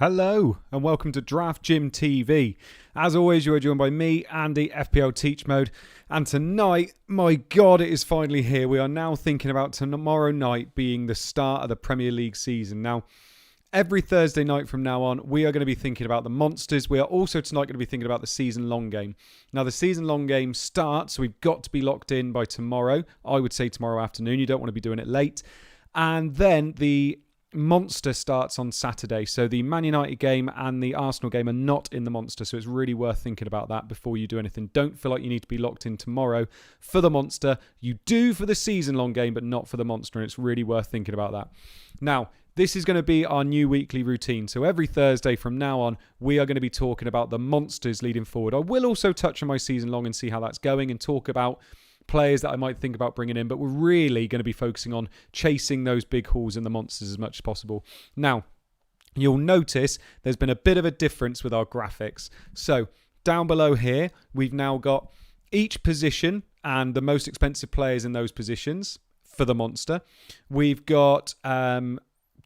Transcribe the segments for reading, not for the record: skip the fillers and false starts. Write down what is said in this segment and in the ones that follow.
Hello and welcome to Draft Gym TV. As always, you are joined by me, Andy, FPL Teach Mode. And tonight, my God, it is finally here. We are now thinking about tomorrow night being the start of the Premier League season. Now, every Thursday night from now on, we are going to be thinking about the monsters. We are also tonight going to be thinking about the season-long game. Now, the season-long game starts, so we've got to be locked in by tomorrow. I would say tomorrow afternoon. You don't want to be doing it late. And then the Monster starts on Saturday. So the Man United game and the Arsenal game are not in the Monster. So it's really worth thinking about that before you do anything. Don't feel like you need to be locked in tomorrow for the Monster. You do for the season-long game, but not for the Monster. And it's really worth thinking about that. Now, this is going to be our new weekly routine. So every Thursday from now on, we are going to be talking about the Monsters leading forward. I will also touch on my season-long and see how that's going and talk about players that I might think about bringing in, but we're really going to be focusing on chasing those big hauls in the monsters as much as possible. Now, you'll notice there's been a bit of a difference with our graphics. So down below here, we've now got each position and the most expensive players in those positions for the monster. We've got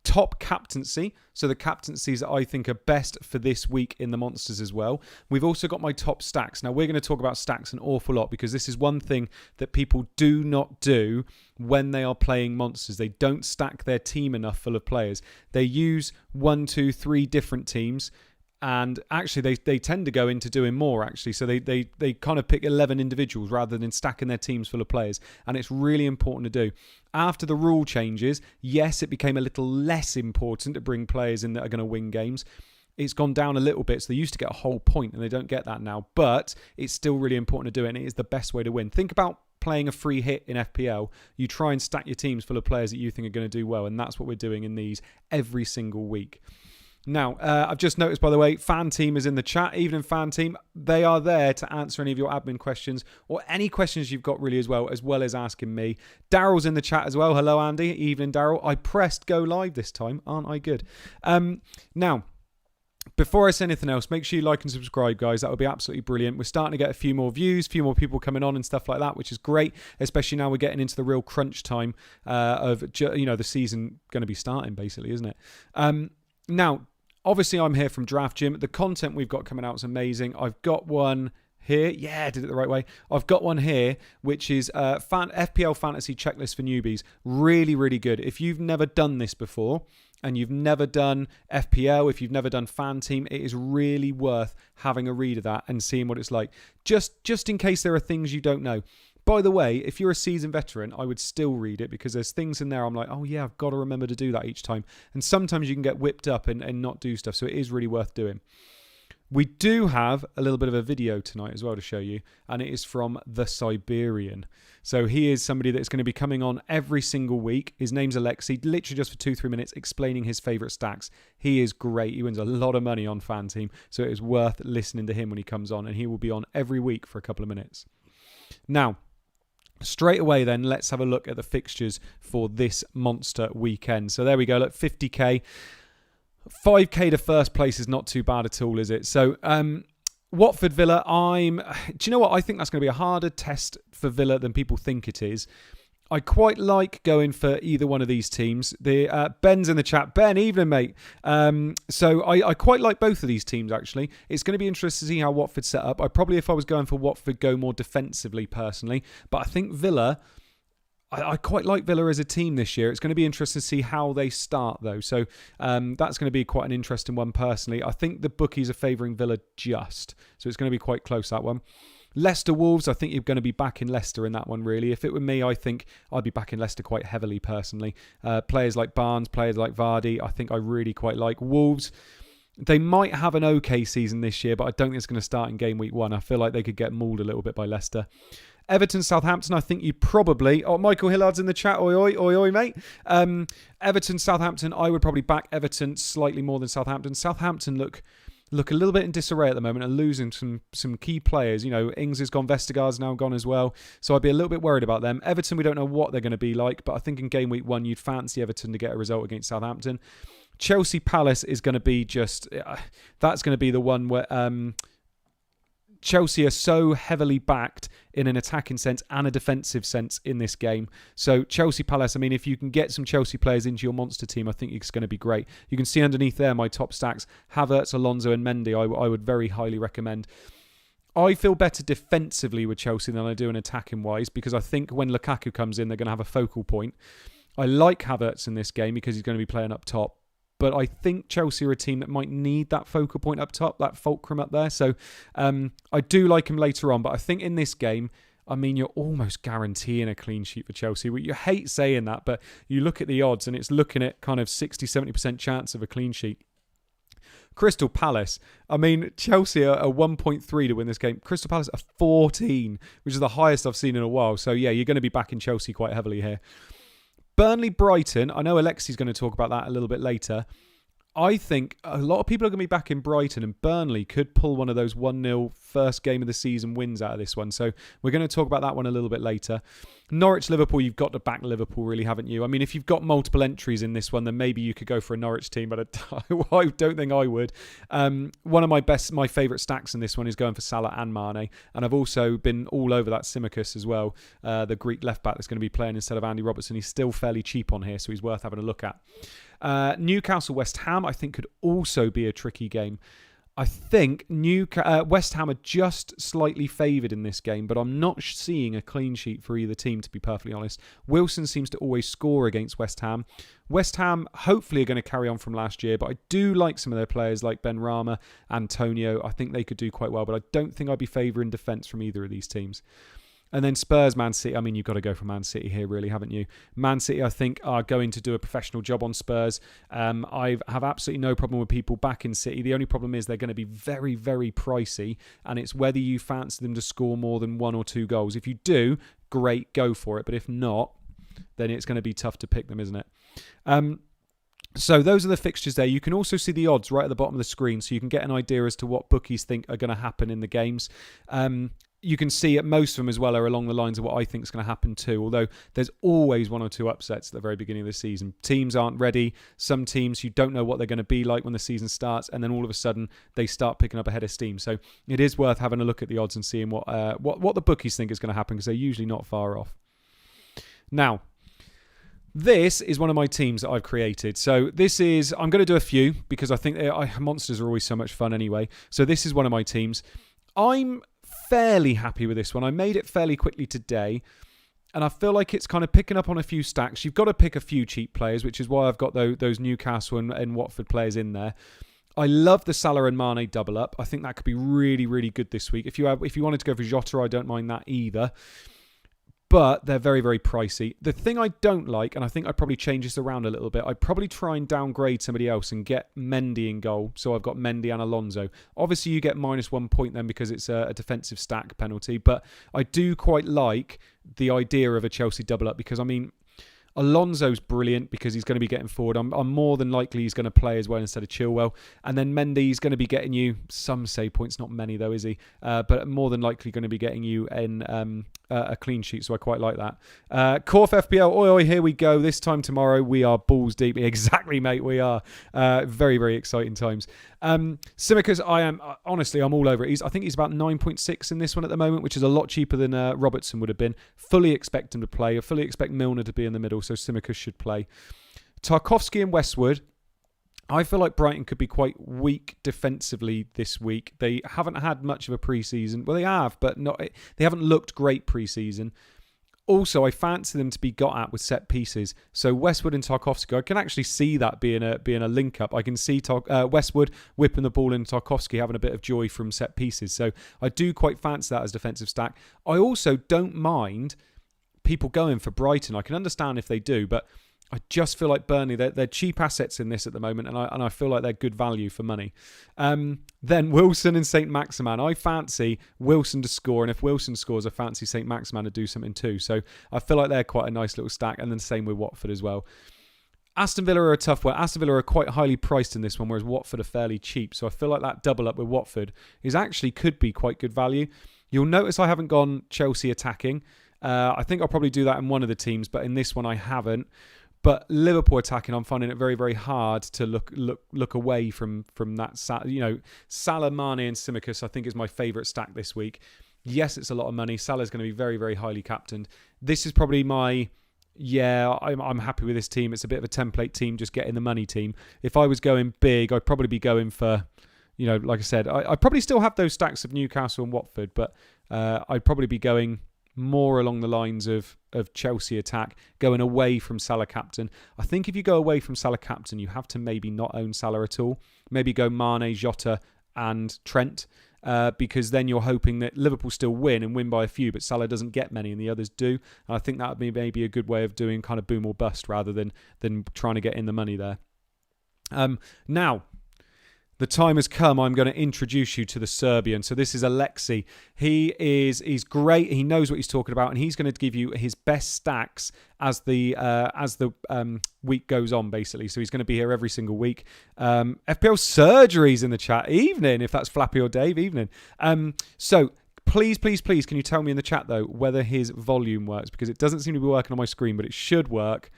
top captaincy, so the captaincies that I think are best for this week in the monsters as well. We've also got my top stacks. Now we're going to talk about stacks an awful lot because this is one thing that people do not do when they are playing monsters. They don't stack their team enough full of players. They use 1, 2, 3 different teams. And actually, they tend to go into doing more, actually. So they kind of pick 11 individuals rather than stacking their teams full of players. And it's really important to do. After the rule changes, yes, it became a little less important to bring players in that are going to win games. It's gone down a little bit. So they used to get a whole point, and they don't get that now. But it's still really important to do it, and it is the best way to win. Think about playing a free hit in FPL. You try and stack your teams full of players that you think are going to do well. And that's what we're doing in these every single week. Now, I've just noticed, by the way, FanTeam is in the chat. Evening, FanTeam. They are there to answer any of your admin questions or any questions you've got really as well as asking me. Daryl's in the chat as well. Hello, Andy. Evening, Daryl. I pressed go live this time. Aren't I good? Now, before I say anything else, make sure you like and subscribe, guys. That would be absolutely brilliant. We're starting to get a few more views, a few more people coming on and stuff like that, which is great, especially now we're getting into the real crunch time of, the season going to be starting, basically, isn't it? Now, obviously, I'm here from Draft Gym. The content we've got coming out is amazing. I've got one here. Yeah, I did it the right way. I've got one here, which is FPL Fantasy Checklist for Newbies. Really, really good. If you've never done this before and you've never done FPL, if you've never done FanTeam, it is really worth having a read of that and seeing what it's like. Just in case there are things you don't know. By the way, if you're a seasoned veteran, I would still read it because there's things in there I'm like, oh yeah, I've got to remember to do that each time. And sometimes you can get whipped up and not do stuff. So it is really worth doing. We do have a little bit of a video tonight as well to show you. And it is from the Siberian. So he is somebody that's going to be coming on every single week. His name's Alexei, literally just for 2-3 minutes explaining his favourite stacks. He is great. He wins a lot of money on FanTeam. So it is worth listening to him when he comes on. And he will be on every week for a couple of minutes. Now, straight away then, let's have a look at the fixtures for this monster weekend. So there we go, look, 50k. 5k to first place is not too bad at all, is it? So Watford Villa, do you know what? I think that's going to be a harder test for Villa than people think it is. I quite like going for either one of these teams. Ben's in the chat. Ben, evening, mate. So I quite like both of these teams, actually. It's going to be interesting to see how Watford set up. I probably, if I was going for Watford, go more defensively, personally. But I think Villa, I quite like Villa as a team this year. It's going to be interesting to see how they start, though. So that's going to be quite an interesting one, personally. I think the bookies are favouring Villa just. So it's going to be quite close, that one. Leicester Wolves, I think you're going to be backing Leicester in that one, really. If it were me, I think I'd be backing Leicester quite heavily, personally. Players like Barnes, players like Vardy, I think I really quite like. Wolves, they might have an okay season this year, but I don't think it's going to start in game week 1. I feel like they could get mauled a little bit by Leicester. Everton, Southampton, I think you probably... Oh, Michael Hillard's in the chat. Oi, oi, oi, oi, mate. Everton, Southampton, I would probably back Everton slightly more than Southampton. Southampton look a little bit in disarray at the moment and losing some key players. You know, Ings has gone, Vestergaard's now gone as well. So I'd be a little bit worried about them. Everton, we don't know what they're going to be like, but I think in game week 1, you'd fancy Everton to get a result against Southampton. Chelsea Palace is going to be just... that's going to be the one where... Chelsea are so heavily backed in an attacking sense and a defensive sense in this game. So Chelsea Palace, I mean, if you can get some Chelsea players into your monster team, I think it's going to be great. You can see underneath there my top stacks, Havertz, Alonso and Mendy, I would very highly recommend. I feel better defensively with Chelsea than I do in attacking wise, because I think when Lukaku comes in, they're going to have a focal point. I like Havertz in this game because he's going to be playing up top. But I think Chelsea are a team that might need that focal point up top, that fulcrum up there. So I do like him later on. But I think in this game, I mean, you're almost guaranteeing a clean sheet for Chelsea. You hate saying that, but you look at the odds and it's looking at kind of 60-70% chance of a clean sheet. Crystal Palace, I mean, Chelsea are 1.3 to win this game. Crystal Palace are 14, which is the highest I've seen in a while. So yeah, you're going to be backing Chelsea quite heavily here. Burnley-Brighton, I know Alexi's going to talk about that a little bit later. I think a lot of people are going to be back in Brighton, and Burnley could pull one of those 1-0 first game of the season wins out of this one. So we're going to talk about that one a little bit later. Norwich-Liverpool, you've got to back Liverpool, really, haven't you? I mean, if you've got multiple entries in this one, then maybe you could go for a Norwich team, but I don't think I would. One of my favourite stacks in this one is going for Salah and Mane, and I've also been all over that Tsimikas as well, the Greek left-back that's going to be playing instead of Andy Robertson. He's still fairly cheap on here, so he's worth having a look at. Newcastle-West Ham, I think, could also be a tricky game. I think West Ham are just slightly favoured in this game, but I'm not seeing a clean sheet for either team, to be perfectly honest. Wilson seems to always score against West Ham. West Ham hopefully are going to carry on from last year, but I do like some of their players like Benrahma, Antonio. I think they could do quite well, but I don't think I'd be favouring defence from either of these teams. And then Spurs, Man City. I mean, you've got to go for Man City here, really, haven't you? Man City, I think, are going to do a professional job on Spurs. I have absolutely no problem with people back in City. The only problem is they're going to be very, very pricey, and it's whether you fancy them to score more than 1 or 2 goals. If you do, great, go for it. But if not, then it's going to be tough to pick them, isn't it? So those are the fixtures there. You can also see the odds right at the bottom of the screen, so you can get an idea as to what bookies think are going to happen in the games. You can see at most of them as well are along the lines of what I think is going to happen too, although there's always 1 or 2 upsets at the very beginning of the season. Teams aren't ready. Some teams, you don't know what they're going to be like when the season starts, and then all of a sudden they start picking up a head of steam. So it is worth having a look at the odds and seeing what the bookies think is going to happen, because they're usually not far off. Now, this is one of my teams that I've created. So I'm going to do a few because I think monsters are always so much fun anyway. So this is one of my teams. I'm fairly happy with this one. I made it fairly quickly today, and I feel like it's kind of picking up on a few stacks. You've got to pick a few cheap players, which is why I've got those Newcastle and Watford players in there. I love the Salah and Mane double up. I think that could be really, really good this week. If you wanted to go for Jota, I don't mind that either. But they're very, very pricey. The thing I don't like, and I think I'd probably change this around a little bit, I'd probably try and downgrade somebody else and get Mendy in goal. So I've got Mendy and Alonso. Obviously, you get -1 point then because it's a defensive stack penalty. But I do quite like the idea of a Chelsea double up because, I mean, Alonso's brilliant because he's going to be getting forward. I'm more than likely he's going to play as well instead of Chilwell. And then Mendy's going to be getting you some save points, not many though, is he? But more than likely going to be getting you in a clean sheet, so I quite like that. Corf FPL, oi, here we go. This time tomorrow, we are balls deep. Exactly, mate, we are. Very, very exciting times. Tsimikas, I'm all over it. I think he's about 9.6 in this one at the moment, which is a lot cheaper than Robertson would have been. Fully expect him to play. I fully expect Milner to be in the middle, so Tsimikas should play. Tarkowski and Westwood. I feel like Brighton could be quite weak defensively this week. They haven't had much of a pre-season. Well, they have, but they haven't looked great pre-season. Also, I fancy them to be got at with set pieces. So Westwood and Tarkowski, I can actually see that being a link up. I can see Westwood whipping the ball and Tarkowski having a bit of joy from set pieces. So I do quite fancy that as defensive stack. I also don't mind people going for Brighton. I can understand if they do, but I just feel like Burnley, they're cheap assets in this at the moment, and I feel like they're good value for money. Then Wilson and St. Maximan. I fancy Wilson to score, and if Wilson scores, I fancy St. Maximan to do something too. So I feel like they're quite a nice little stack, and then same with Watford as well. Aston Villa are a tough one. Aston Villa are quite highly priced in this one, whereas Watford are fairly cheap. So I feel like that double up with Watford could be quite good value. You'll notice I haven't gone Chelsea attacking. I think I'll probably do that in one of the teams, but in this one I haven't. But Liverpool attacking, I'm finding it very, very hard to look away from that. Salah, Mane and Tsimikas, I think, is my favourite stack this week. Yes, it's a lot of money. Salah's going to be very, very highly captained. This is probably I'm happy with this team. It's a bit of a template team, just getting the money team. If I was going big, I'd probably be going for, like I said, I probably still have those stacks of Newcastle and Watford, but I'd probably be going more along the lines of Chelsea attack, going away from Salah captain. I think if you go away from Salah captain, you have to maybe not own Salah at all. Maybe go Mane, Jota and Trent, because then you're hoping that Liverpool still win and win by a few, but Salah doesn't get many and the others do. And I think that would be maybe a good way of doing kind of boom or bust rather than trying to get in the money there. Now, the time has come. I'm going to introduce you to the Serbian. So this is Alexi. He's great. He knows what he's talking about, and he's going to give you his best stacks as the week goes on, basically. So he's going to be here every single week. FPL Surgery's in the chat. Evening, if that's Flappy or Dave. Evening. So please, can you tell me in the chat though whether his volume works, because it doesn't seem to be working on my screen, but it should work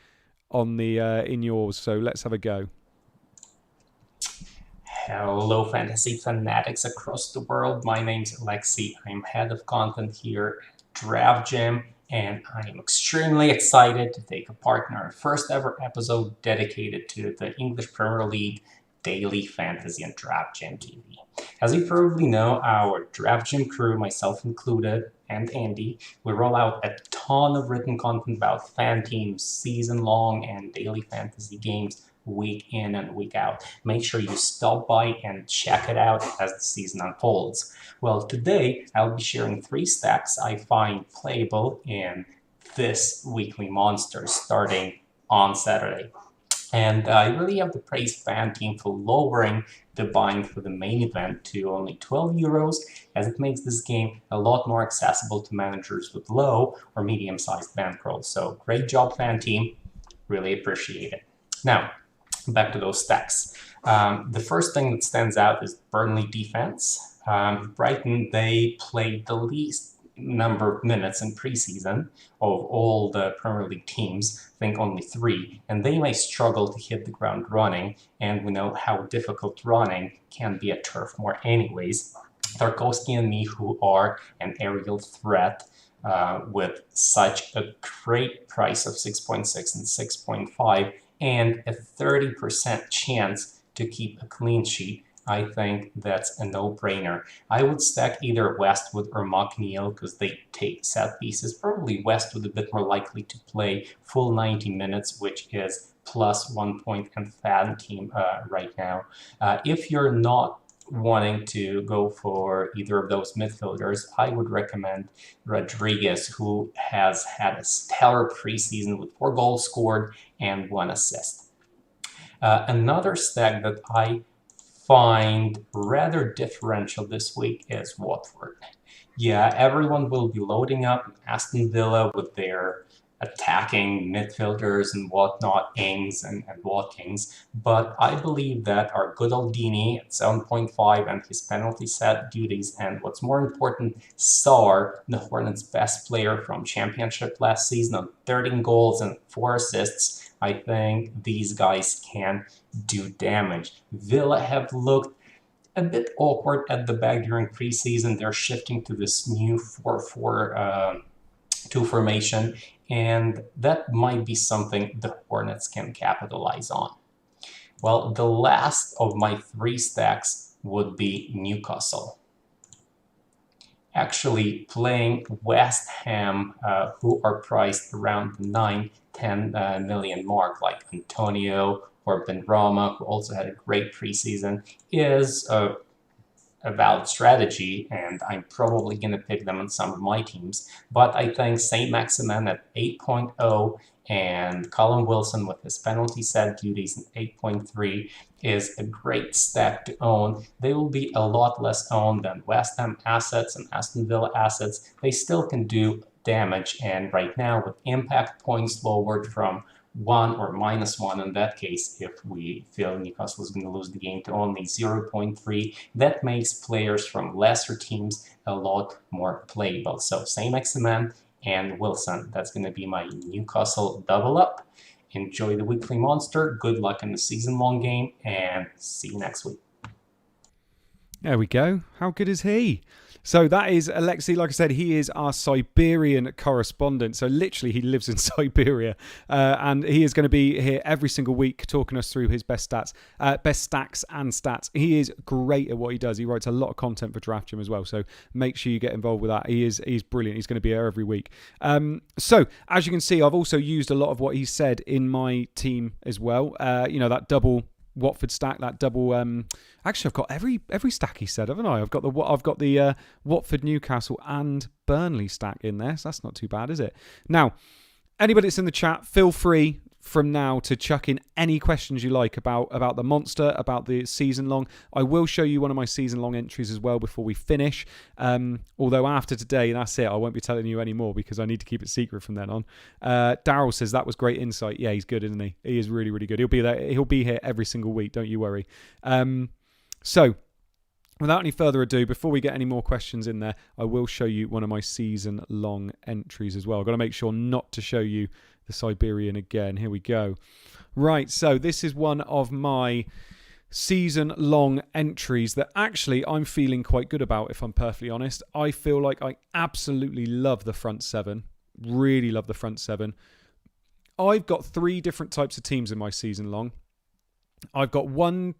on the in yours. So let's have a go. Hello, fantasy fanatics across the world. My name's Alexi. I'm head of content here at Draft Gym, and I'm extremely excited to take part in our first ever episode dedicated to the English Premier League daily fantasy and Draft Gym TV. As you probably know, our Draft Gym crew, myself included, and Andy, we roll out a ton of written content about FanTeam, season-long and daily fantasy games, week in and week out. Make sure you stop by and check it out as the season unfolds. Well, today I'll be sharing 3 stacks I find playable in this weekly monster starting on Saturday. And I really have to praise FanTeam for lowering the buying for the main event to only €12, as it makes this game a lot more accessible to managers with low or medium-sized bankrolls. So great job, FanTeam. Really appreciate it. Now, back to those stacks. The first thing that stands out is Burnley defense. Brighton, they played the least number of minutes in preseason of all the Premier League teams, I think only 3, and they may struggle to hit the ground running, and we know how difficult running can be at Turf Moor anyways. Tarkowski and me, who are an aerial threat, with such a great price of 6.6 and 6.5, and a 30% chance to keep a clean sheet, I think that's a no-brainer. I would stack either Westwood or McNeil because they take set pieces. Probably Westwood a bit more likely to play full 90 minutes, which is plus 1 point and FanTeam right now. If you're not wanting to go for either of those midfielders, I would recommend Rodriguez, who has had a stellar preseason with 4 goals scored and 1 assist. Another stack that I find rather differential this week is Watford. Yeah, everyone will be loading up Aston Villa with their attacking midfielders and whatnot, Ings and Watkins, but I believe that our good old Dini at 7.5 and his penalty set duties, and what's more important, Sarr, the Hornets' best player from Championship last season on 13 goals and 4 assists, I think these guys can do damage. Villa have looked a bit awkward at the back during preseason. They're shifting to this new 4-4-2 formation, and that might be something the Hornets can capitalize on. Well, the last of my 3 stacks would be Newcastle. Actually, playing West Ham, who are priced around the 9-10 million mark, like Antonio or Benrahma, who also had a great preseason, is a valid strategy, and I'm probably going to pick them on some of my teams. But I think St. Maximin at 8.0 and Callum Wilson with his penalty set duties at 8.3 is a great stack to own. They will be a lot less owned than West Ham assets and Aston Villa assets. They still can do damage, and right now with impact points lowered from 1 or -1 in that case, if we feel Newcastle is going to lose the game, to only 0.3, that makes players from lesser teams a lot more playable. So Saint Maximin and Wilson, that's going to be my Newcastle double up. Enjoy the weekly monster. Good luck in the season-long game, and see you next week. There we go. How good is he? So that is Alexei. Like I said, he is our Siberian correspondent. So literally, he lives in Siberia, and he is going to be here every single week talking us through his best stacks and stats. He is great at what he does. He writes a lot of content for Draft Gym as well. So make sure you get involved with that. He's brilliant. He's going to be here every week. So as you can see, I've also used a lot of what he said in my team as well. That double Watford stack, that double. Actually, I've got every stack he said, haven't I? I've got the Watford, Newcastle, and Burnley stack in there. So that's not too bad, is it? Now, anybody that's in the chat, feel free from now to chuck in any questions you like about the monster, about the season long. I will show you one of my season long entries as well before we finish. Although after today, that's it. I won't be telling you anymore because I need to keep it secret from then on. Daryl says that was great insight. Yeah, he's good, isn't he? He is really, really good. He'll be there. He'll be here every single week. Don't you worry. So without any further ado, before we get any more questions in there, I will show you one of my season long entries as well. I've got to make sure not to show you the Siberian again. Here we go. Right, so this is one of my season-long entries that actually I'm feeling quite good about, if I'm perfectly honest. I feel like I absolutely love the front seven. Really love the front seven. I've got 3 different types of teams in my season-long. I've got one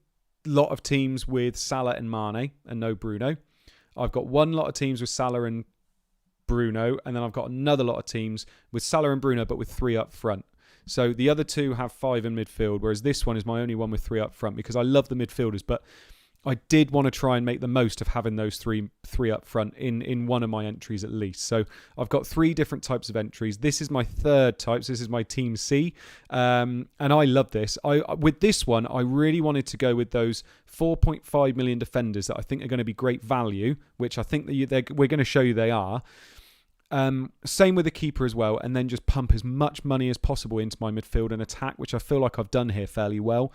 lot of teams with Salah and Mane and no Bruno. I've got one lot of teams with Salah and Bruno, and then I've got another lot of teams with Salah and Bruno, but with 3 up front. So the other 2 have 5 in midfield, whereas this one is my only one with 3 up front because I love the midfielders, but I did want to try and make the most of having those three up front in one of my entries at least. So I've got 3 different types of entries. This is my third type. So this is my Team C, and I love this. With this one, I really wanted to go with those 4.5 million defenders that I think are going to be great value, which I think that we're going to show you they are. Same with the keeper as well, and then just pump as much money as possible into my midfield and attack, which I feel like I've done here fairly well.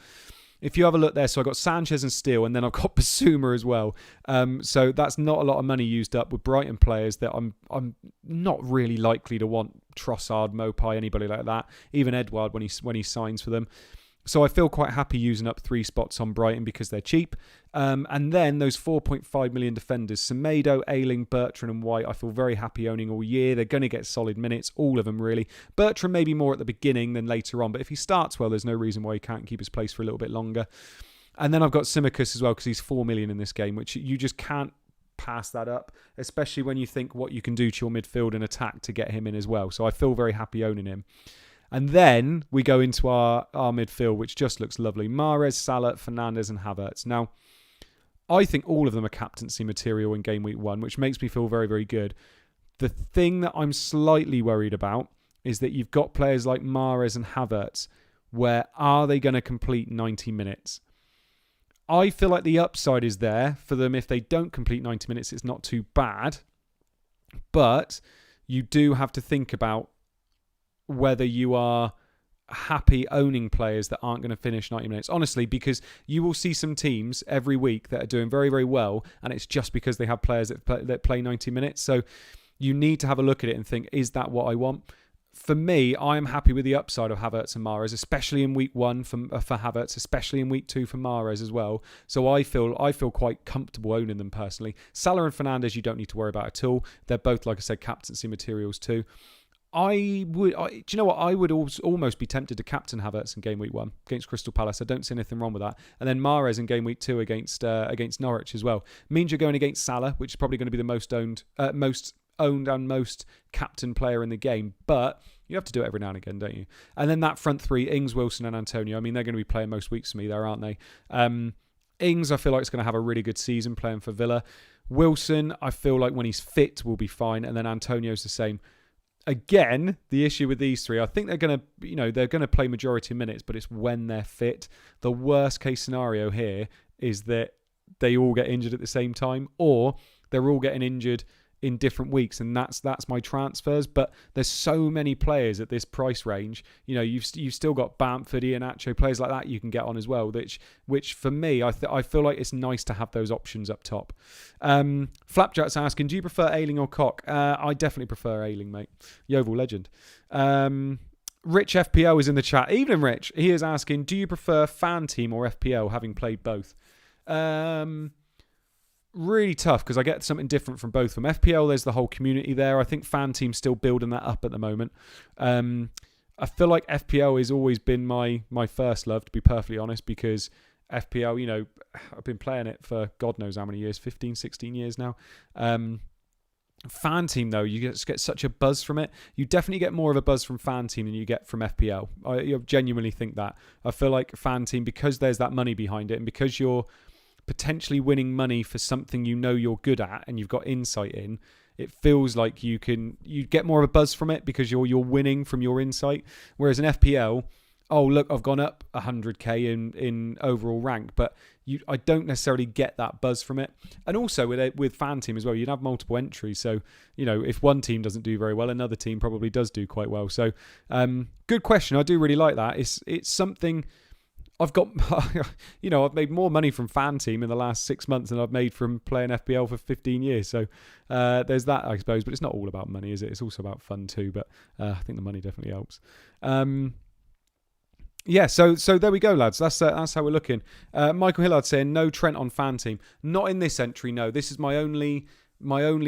If you have a look there, so I've got Sanchez and Steele, and then I've got Basuma as well. So that's not a lot of money used up with Brighton players that I'm not really likely to want. Trossard, Mopai, anybody like that. Even Edouard when he signs for them. So I feel quite happy using up 3 spots on Brighton because they're cheap. And then those 4.5 million defenders, Semedo, Ayling, Bertrand and White, I feel very happy owning all year. They're going to get solid minutes, all of them really. Bertrand maybe more at the beginning than later on, but if he starts well, there's no reason why he can't keep his place for a little bit longer. And then I've got Tsimikas as well because he's 4 million in this game, which you just can't pass that up, especially when you think what you can do to your midfield and attack to get him in as well. So I feel very happy owning him. And then we go into our midfield, which just looks lovely. Mahrez, Salah, Fernandes and Havertz. Now, I think all of them are captaincy material in Game Week 1, which makes me feel very, very good. The thing that I'm slightly worried about is that you've got players like Mahrez and Havertz, where are they going to complete 90 minutes? I feel like the upside is there for them. If they don't complete 90 minutes, it's not too bad. But you do have to think about whether you are happy owning players that aren't going to finish 90 minutes. Honestly, because you will see some teams every week that are doing very, very well, and it's just because they have players that play 90 minutes. So you need to have a look at it and think, is that what I want? For me, I am happy with the upside of Havertz and Mahrez, especially in week 1 for Havertz, especially in week 2 for Mahrez as well. So I feel quite comfortable owning them personally. Salah and Fernandes, you don't need to worry about at all. They're both, like I said, captaincy materials too. Do you know what? I would almost be tempted to captain Havertz in Game Week 1 against Crystal Palace. I don't see anything wrong with that. And then Mahrez in Game Week 2 against Norwich as well. Means you're going against Salah, which is probably going to be the most owned and most captain player in the game. But you have to do it every now and again, don't you? And then that front 3, Ings, Wilson and Antonio. I mean, they're going to be playing most weeks for me there, aren't they? Ings, I feel like is going to have a really good season playing for Villa. Wilson, I feel like when he's fit will be fine. And then Antonio's the same. Again, the issue with these 3, I think they're going to play majority minutes, but it's when they're fit. The worst case scenario here is that they all get injured at the same time, or they're all getting injured in different weeks, and that's my transfers. But there's so many players at this price range. You know, you've still got Bamford, Iheanacho, players like that you can get on as well. Which for me, I feel like it's nice to have those options up top. Flapjack's asking, do you prefer Ayling or Koch? I definitely prefer Ayling, mate. Yeovil legend. Rich FPL is in the chat. Evening, Rich. He is asking, do you prefer FanTeam or FPL, having played both? Really tough because I get something different from both of them. FPL, there's the whole community there. I think FanTeam's still building that up at the moment. I feel like FPL has always been my first love, to be perfectly honest, because FPL, you know, I've been playing it for God knows how many years, 15, 16 years now. FanTeam, though, you just get such a buzz from it. You definitely get more of a buzz from FanTeam than you get from FPL. I genuinely think that. I feel like FanTeam, because there's that money behind it and because you're potentially winning money for something you know you're good at and you've got insight in, it feels like you get more of a buzz from it because you're winning from your insight. Whereas in FPL, oh look, I've gone up 100k in overall rank, but I don't necessarily get that buzz from it. And also with FanTeam as well, you'd have multiple entries, so you know if one team doesn't do very well, another team probably does do quite well. So good question. I do really like that. It's something. I've got, you know, I've made more money from FanTeam in the last 6 months than I've made from playing FPL for 15 years. So there's that, I suppose. But it's not all about money, is it? It's also about fun too. But I think the money definitely helps. Yeah, so there we go, lads. That's how we're looking. Michael Hillard saying no Trent on FanTeam. Not in this entry, no. This is my only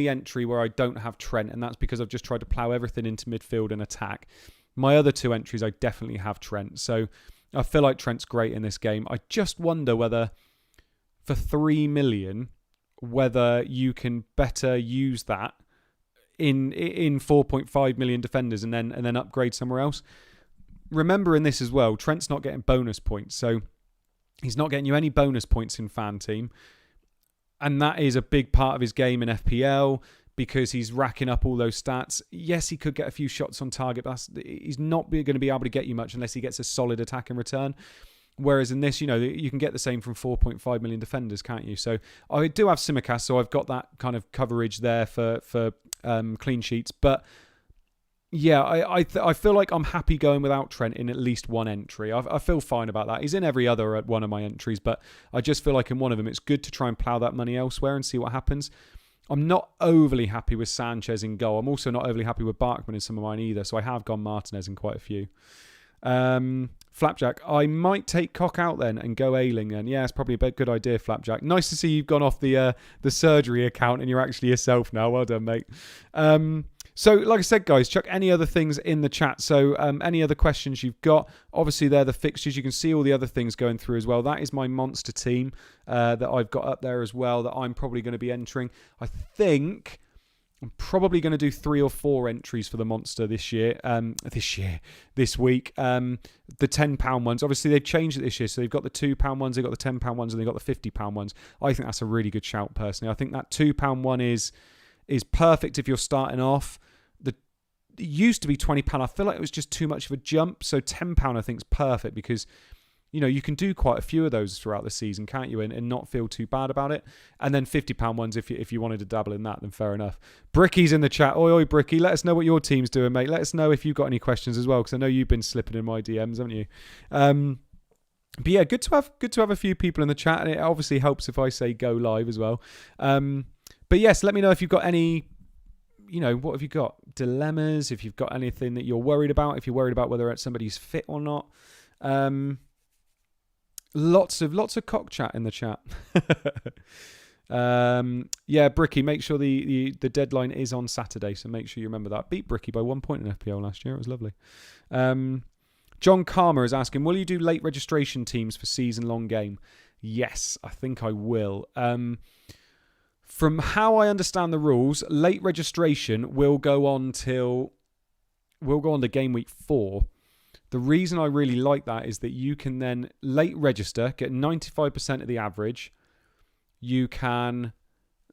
entry where I don't have Trent, and that's because I've just tried to plough everything into midfield and attack. My other 2 entries, I definitely have Trent. So I feel like Trent's great in this game. I just wonder whether for 3 million, whether you can better use that in 4.5 million defenders and then upgrade somewhere else. Remember in this as well, Trent's not getting bonus points, so he's not getting you any bonus points in FanTeam, and that is a big part of his game in FPL. Because he's racking up all those stats. Yes, he could get a few shots on target, but he's not going to be able to get you much unless he gets a solid attack in return. Whereas in this, you know, you can get the same from 4.5 million defenders, can't you? So I do have Simicast, so I've got that kind of coverage there for clean sheets. But yeah, I feel like I'm happy going without Trent in at least one entry. I feel fine about that. He's in every other at one of my entries, but I just feel like in one of them, it's good to try and plough that money elsewhere and see what happens. I'm not overly happy with Sanchez in goal. I'm also not overly happy with Barkman in some of mine either. So I have gone Martinez in quite a few. Flapjack, I might take Cock out then and go Ailing then. Yeah, it's probably a good idea, Flapjack. Nice to see you've gone off the surgery account and you're actually yourself now. Well done, mate. So, like I said, guys, chuck any other things in the chat. So, any other questions you've got, obviously, they're the fixtures. You can see all the other things going through as well. That is my monster team that I've got up there as well that I'm probably going to be entering. I think I'm probably going to do 3 or 4 entries for the monster this week. The £10 ones. Obviously, they've changed it this year. So, they've got the £2 ones, they've got the £10 ones, and they've got the £50 ones. I think that's a really good shout, personally. I think that £2 one is perfect if you're starting off. It used to be £20. I feel like it was just too much of a jump. So £10 I think is perfect because, you know, you can do quite a few of those throughout the season, can't you? And not feel too bad about it. And then £50 ones, if you wanted to dabble in that, then fair enough. Bricky's in the chat. Oi, Bricky. Let us know what your team's doing, mate. Let us know if you've got any questions as well, because I know you've been slipping in my DMs, haven't you? But yeah, good to have a few people in the chat, and it obviously helps if I say go live as well. But yes, let me know if you've got any, you know, what have you got? Dilemmas, if you've got anything that you're worried about, if you're worried about whether somebody's fit or not. Lots of cock chat in the chat. Yeah, Bricky, make sure the deadline is on Saturday, so make sure you remember that. Beat Bricky by 1 point in FPL last year. It was lovely. John Karma is asking, will you do late registration teams for season-long game? Yes, I think I will. From how I understand the rules, late registration will go on to GameWeek 4. The reason I really like that is that you can then late register, get 95% of the average. You can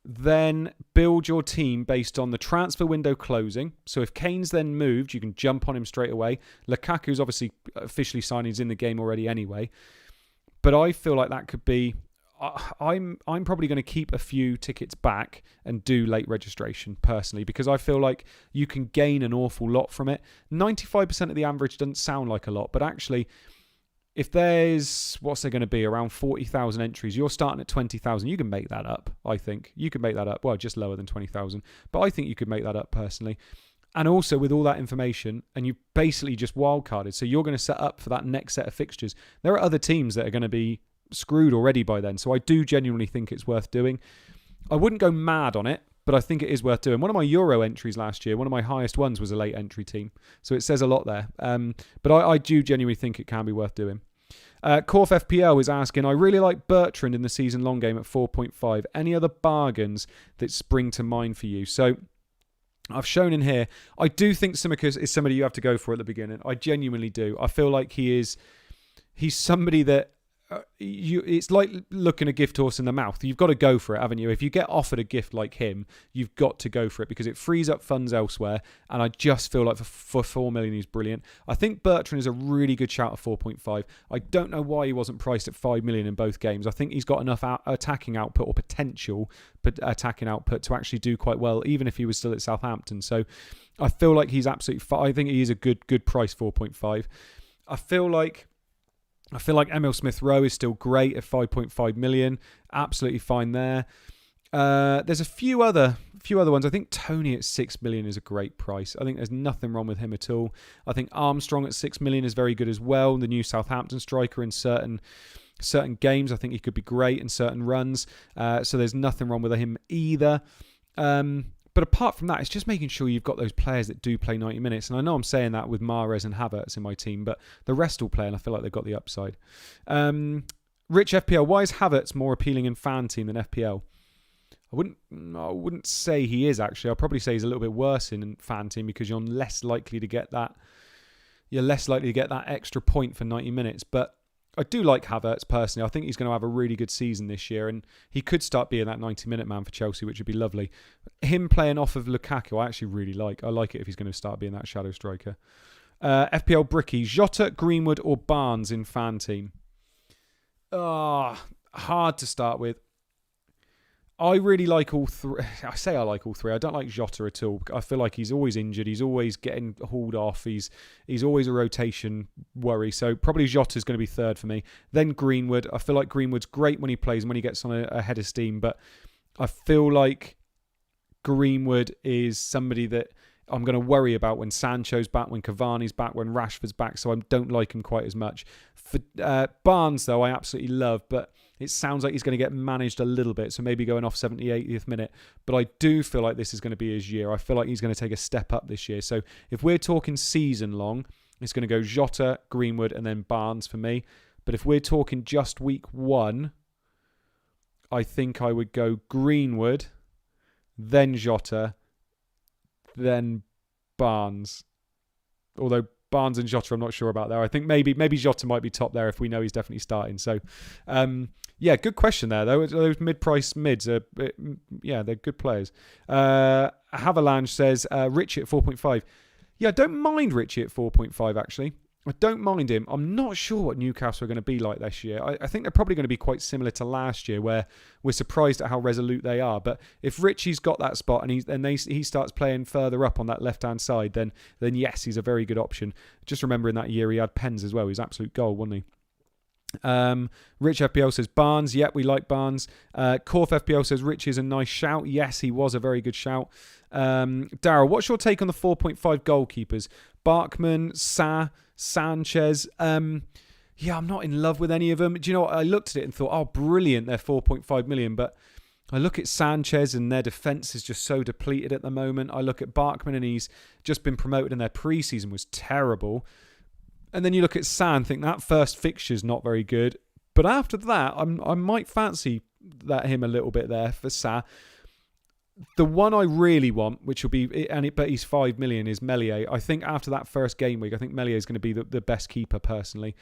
then build your team based on the transfer window closing. So if Kane's then moved, you can jump on him straight away. Lukaku's obviously officially signed. He's in the game already anyway. But I feel like that could be... I'm probably going to keep a few tickets back and do late registration personally, because I feel like you can gain an awful lot from it. 95% of the average doesn't sound like a lot, but actually, if there's, what's there going to be, around 40,000 entries, you're starting at 20,000, you can make that up, I think. You can make that up, well, just lower than 20,000, but I think you could make that up personally. And also with all that information, and you basically just wildcarded, so you're going to set up for that next set of fixtures. There are other teams that are going to be screwed already by then, so I do genuinely think it's worth doing. I wouldn't go mad on it, but I think it is worth doing. One of my Euro entries last year, one of my highest ones was a late entry team, so it says a lot there. But I do genuinely think it can be worth doing. Corf FPL is asking, I really like Bertrand in the season long game at 4.5. Any other bargains that spring to mind for you? So I've shown in here, I do think Tsimikas is somebody you have to go for at the beginning. I genuinely do. I feel like he's somebody that it's like looking a gift horse in the mouth. You've got to go for it, haven't you? If you get offered a gift like him, you've got to go for it because it frees up funds elsewhere. And I just feel like for 4 million, he's brilliant. I think Bertrand is a really good shout at 4.5. I don't know why he wasn't priced at 5 million in both games. I think he's got enough attacking output or potential attacking output to actually do quite well, even if he was still at Southampton. So I feel like he's absolutely fine. I think he is a good price, 4.5. I feel like Emil Smith-Rowe is still great at 5.5 million. Absolutely fine there. There's a few other ones. I think Tony at 6 million is a great price. I think there's nothing wrong with him at all. I think Armstrong at 6 million is very good as well. The new Southampton striker in certain games. I think he could be great in certain runs. So there's nothing wrong with him either. But apart from that, it's just making sure you've got those players that do play 90 minutes. And I know I'm saying that with Mahrez and Havertz in my team, but the rest all play, and I feel like they've got the upside. Rich FPL, why is Havertz more appealing in FanTeam than FPL? I wouldn't say he is, actually. I'll probably say he's a little bit worse in FanTeam because you're less likely to get that. You're less likely to get that extra point for 90 minutes. But I do like Havertz personally. I think he's going to have a really good season this year, and he could start being that 90-minute man for Chelsea, which would be lovely. Him playing off of Lukaku, I actually really like. I like it if he's going to start being that shadow striker. FPL Bricky, Jota, Greenwood, or Barnes in FanTeam? Hard to start with. I really like all three. I say I like all three. I don't like Jota at all. I feel like he's always injured. He's always getting hauled off. He's always a rotation worry. So probably Jota's going to be third for me. Then Greenwood. I feel like Greenwood's great when he plays and when he gets on a head of steam. But I feel like Greenwood is somebody that I'm going to worry about when Sancho's back, when Cavani's back, when Rashford's back. So I don't like him quite as much. For Barnes, though, I absolutely love. But it sounds like he's going to get managed a little bit, so maybe going off 78th minute. But I do feel like this is going to be his year. I feel like he's going to take a step up this year. So if we're talking season long, it's going to go Jota, Greenwood, and then Barnes for me. But if we're talking just week one, I think I would go Greenwood, then Jota, then Barnes. Although Barnes and Jota, I'm not sure about there. I think maybe Jota might be top there if we know he's definitely starting. So, yeah, good question there, though. Those mid-price mids, they're good players. Havilange says, Richie at 4.5. Yeah, I don't mind Richie at 4.5, actually. I don't mind him. I'm not sure what Newcastle are going to be like this year. I think they're probably going to be quite similar to last year, where we're surprised at how resolute they are. But if Richie's got that spot and he starts playing further up on that left-hand side, then yes, he's a very good option. Just remember in that year he had pens as well. He was absolute goal, wasn't he? Rich FPL says Barnes. Yep, we like Barnes. Corf FPL says Rich is a nice shout. Yes, he was a very good shout. Daryl, what's your take on the 4.5 goalkeepers? Barkman, Sanchez. Yeah, I'm not in love with any of them. Do you know what? I looked at it and thought, oh, brilliant, they're 4.5 million. But I look at Sanchez and their defence is just so depleted at the moment. I look at Barkman and he's just been promoted and their pre-season was terrible. And then you look at and think that first fixture's not very good. But after that, I might fancy him a little bit there for Sa. The one I really want, which will be, but he's 5 million, is Meslier. I think after that first game week, I think Meslier is going to be the best keeper personally.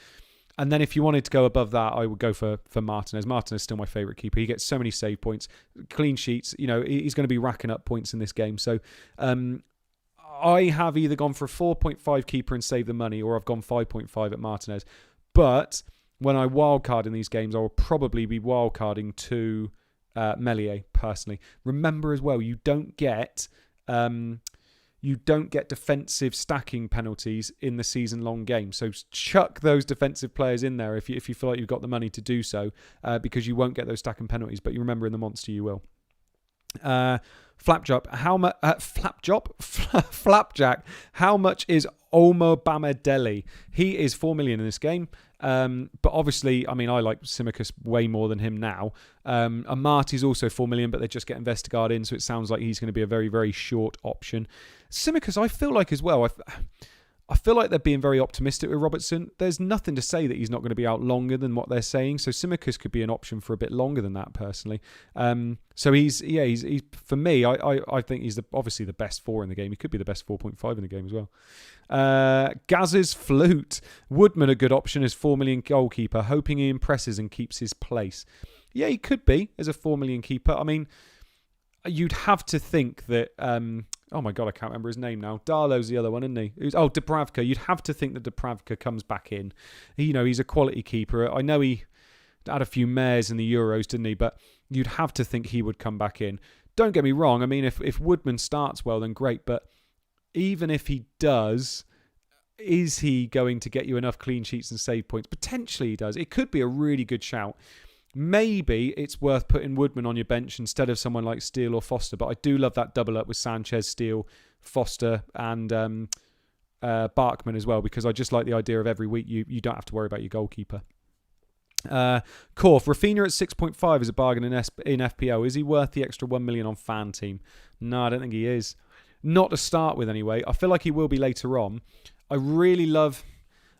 And then if you wanted to go above that, I would go for Martinez. Martinez is still my favourite keeper. He gets so many save points, clean sheets. You know, he's going to be racking up points in this game. So I have either gone for a 4.5 keeper and save the money, or I've gone 5.5 at Martinez. But when I wildcard in these games, I will probably be wildcarding to Meslier personally. Remember as well, you don't get defensive stacking penalties in the season-long game. So chuck those defensive players in there if you feel like you've got the money to do so, because you won't get those stacking penalties. But you remember in the monster you will. Flapjack. How much is Olmo Bamidele? He is 4 million in this game. But obviously, I mean, I like Simicus way more than him now. Amati's also 4 million, but they just get Vestergaard in, so it sounds like he's going to be a very, very short option. Simicus, I feel like as well, I feel like they're being very optimistic with Robertson. There's nothing to say that he's not going to be out longer than what they're saying. So Simicus could be an option for a bit longer than that, personally. So he's for me, I think he's obviously the best 4 in the game. He could be the best 4.5 in the game as well. Gaz's Flute. Woodman, a good option as 4 million goalkeeper, hoping he impresses and keeps his place. Yeah, he could be as a 4 million keeper. I mean, you'd have to think that... oh my God, I can't remember his name now. Darlow's the other one, isn't he? Dubravka. You'd have to think that Dubravka comes back in. He's a quality keeper. I know he had a few mares in the Euros, didn't he? But you'd have to think he would come back in. Don't get me wrong. I mean, if Woodman starts well, then great. But even if he does, is he going to get you enough clean sheets and save points? Potentially he does. It could be a really good shout. Maybe it's worth putting Woodman on your bench instead of someone like Steele or Foster. But I do love that double up with Sanchez, Steele, Foster and Barkman as well, because I just like the idea of every week you don't have to worry about your goalkeeper. Korf, Rafinha at 6.5 is a bargain in FPL. Is he worth the extra 1 million on FanTeam? No, I don't think he is. Not to start with anyway. I feel like he will be later on.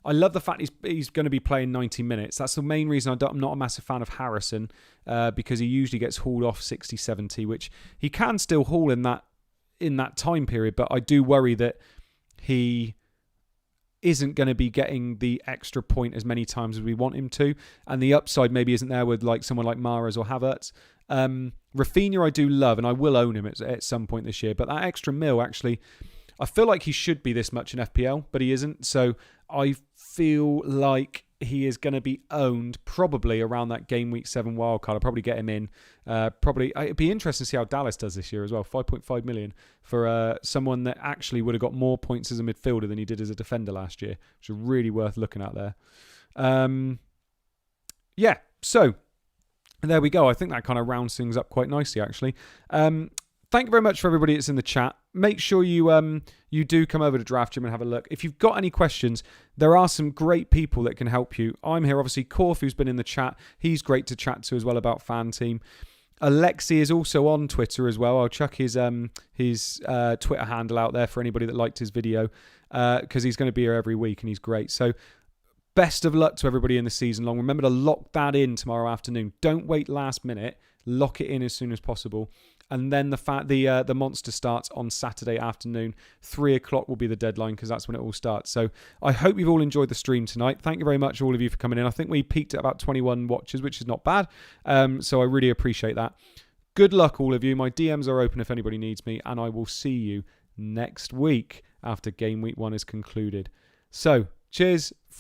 I love the fact he's going to be playing 90 minutes. That's the main reason I'm not a massive fan of Harrison, because he usually gets hauled off 60, 70, which he can still haul in that time period. But I do worry that he isn't going to be getting the extra point as many times as we want him to. And the upside maybe isn't there with like someone like Mahrez or Havertz. Rafinha I do love, and I will own him at some point this year. But that extra mil, actually, I feel like he should be this much in FPL, but he isn't. So I feel like he is going to be owned probably around that game week 7 wildcard. I'll probably get him in. It'd be interesting to see how Dallas does this year as well. 5.5 million for someone that actually would have got more points as a midfielder than he did as a defender last year, which is really worth looking at there. So there we go. I think that kind of rounds things up quite nicely, actually. Thank you very much for everybody that's in the chat. Make sure you do come over to Draft Gym and have a look. If you've got any questions, there are some great people that can help you. I'm here, obviously. Korf, who's been in the chat, he's great to chat to as well about FanTeam. Alexi is also on Twitter as well. I'll chuck his Twitter handle out there for anybody that liked his video, because he's going to be here every week and he's great. So best of luck to everybody in the season long. Remember to lock that in tomorrow afternoon. Don't wait last minute. Lock it in as soon as possible. And then the monster starts on Saturday afternoon. 3 o'clock will be the deadline, because that's when it all starts. So I hope you've all enjoyed the stream tonight. Thank you very much, all of you, for coming in. I think we peaked at about 21 watches, which is not bad. So I really appreciate that. Good luck, all of you. My DMs are open if anybody needs me. And I will see you next week after Game Week 1 is concluded. So, cheers.